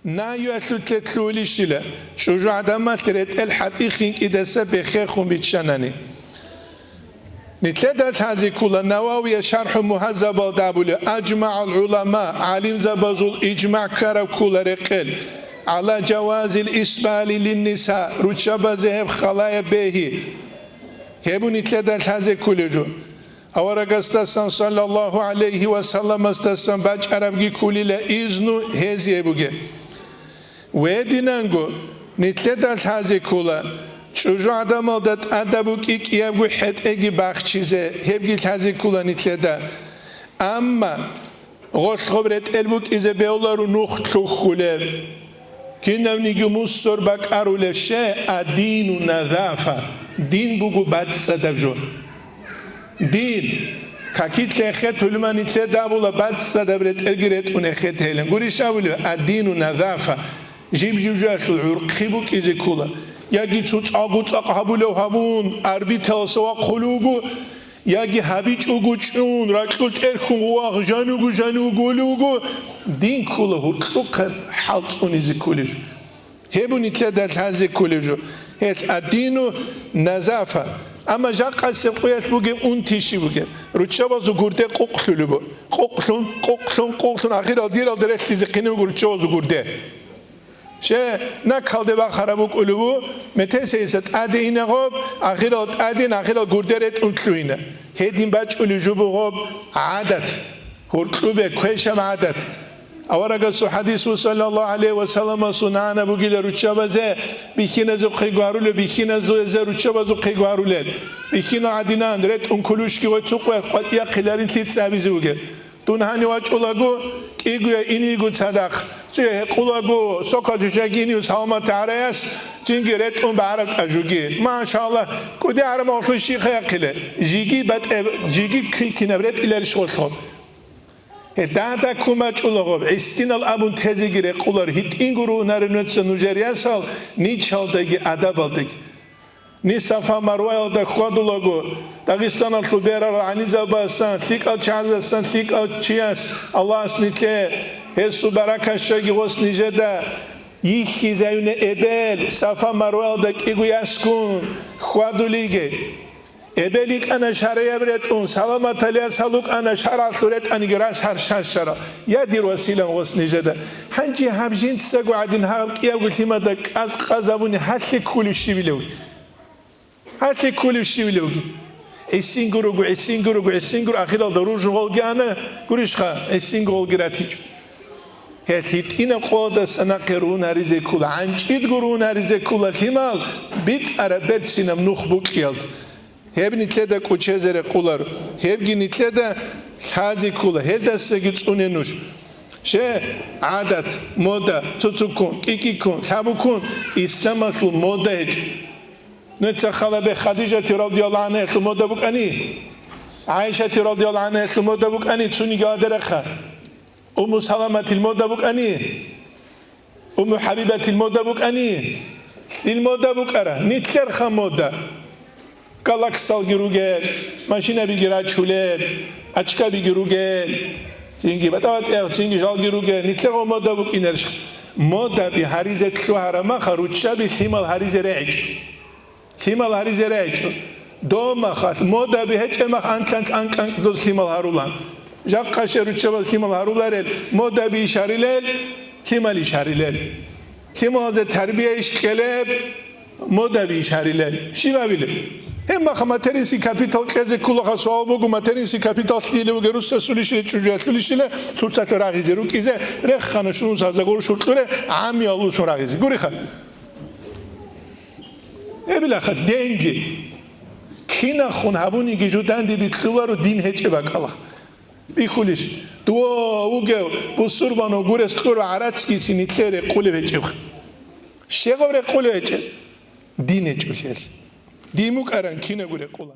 نایو تلولیشیله شجاع آدم ترت الحقیقی ایدسه بخیخون بیشانانی نتلدت هذه كلها نواوي شرح مهذب دابله أجمع العلماء عالم زبزول إجماع كرب كل رقل على جواز الإسبال للنساء رتشبه ذهب خلايا به هبو نتلدت هذه كله أورق استسان صلى الله عليه وسلم استسان باج عربي كل لا إذنو هذه بوجه ودينانجو نتلدت هذه كلها شجاع آدم عادت ادبوک ایک یه حد اگی بخشیزه هبگی تازه کلانی تدا اما غش خبرت البوک ایزه بیولارو نخت خوله که نمیگه مصر بک ارولشه دین و نظافه دین بگو بد صدبجو دین کاکیت لخت طولمانی تدا بولا بد صدبرت الگرت اون خت هیلن گوریش اولو دین و نظافه جیب جوجا خلعور خیبوک ایزه کلا یکی چوت آگوت آقابلو همون عربی تلسوا خلوگو یکی هبیچ اوگوچون رکلت ارخون واق جانوگو لوگو دین کله هر حالت اونیزی کلیج هبونی تدل هزی کلیجو هت الدینو نظافه اما جا قصد قویت بگیم اون تیشی بگیم روچه بازو گرده قوقلو بو قوقلون آخیر دیر درست دیزی قینه بگو روچه بازو گرده شه نکالده با خرابوک اولو متأسف است عادی نقاب آخرات عادی نخیرات گردرت اونکلوینه هدیم بچ اولوجو بقاب عادت هرکلوبه کوشم عادت اورگا سو حدیث صلی الله علیه و سلم سنانه بگیل روچه بازه بیشین از قیگارول بیشین از روچه بازو قیگارول بیشین عادیان درت اونکلوش کی و چوق قد یا قلارین تیت سابیزی بگه دون هنی واج اولاگو ایگویا اینیگو صدق چه قلاگو سکاتوشگینیو سلامت عریس چنگرت اون بعرق اجوگی ماشاءالله کدی عرم آفشی خیاقله جیگی بد جیگی کی نبرت ایلرش خود دادا کومچ اولاگو استینال ابون تزیگیره قلار هیت اینگورو نرنوتس نوجریان سال نیچالدگی ادبالدگی نیسافا مروایل ده خود اولاگو داغستان الخبیرا عنیزا باستان تیک آل چازستان تیک آل چیاس الله اسنیته هسو برکشگی وس نیجده یکی زیون ابل صفا مروال دک ایگویاس کن خودولیگه ابلیک آن شرایع برد اون سلامت علیه سلوک آن شرع صورت آنیگراس هر شرع یا دیر وسیله وس نیجده هنچی همچین تسگو عدین حال کیا گفتیم دک از قذابونی هستی کلیشی بیلوی هستی کلیشی بیلوی اسینگورو آخر دروج والگانه گوریش خا اسینگور گراتیج هیت این قاعده سنقرون هریزه کول عنچید گرون هریزه کول همال بیت عربت سینم نخبوک کیلد هب نیتلده کوچه زره کولر هب گی نیتلده هازی کول هر دستگیت اونه نوش شه عادت مودا توتکون ایکیکون ثابکون اسلام اصل مودا هج نتسخلا به خدیجه رضی الله عنها اصل مودا بک انی عایشه رضی الله عنها اصل مودا بک انی چونی گادر خا أم سلمة المودة بك أني أم حبيبة المودة بك أني المودة بك أرا نتلر خم مودة كلاك سال جروجل ماشينة بيجرا شولل أشكا بيجروجل تيجي بتوات تيجي جال جروجل نتلر مودة بك إنرش مودة بهاريزة شهر ما خروجها بثمال هاريزة رعج ثمال هاريزة رعج دوما خاص مودة بهج ما أنت دوز ثمال هارولان جاك كاشر وتشبه كيما هارولارل مودا بيشاريلل كيما ليشاريلل كيما هذا تربية إشكالب مودا بيشاريلل شو ما بيله هم ما خماترينسي كابيتال كذا كل خسوا بقول ماترينسي كابيتال خيله وجروس سوليشله تشجع سوليشله تورسات راغيزي رو كذا رخ خانشون سازگار شرطره عم يالو شو راغيزي قولي خا إبلا خا دينجي كينا خون هبوني جودان دي بتخوار ودين هيك بقى بیخولیش دو اوگه بسربانو گورس خور و عرضکی سینیتلر قوله بچه شغور قوله بچه دینه چوشل دیموک اران کینه گوره قوله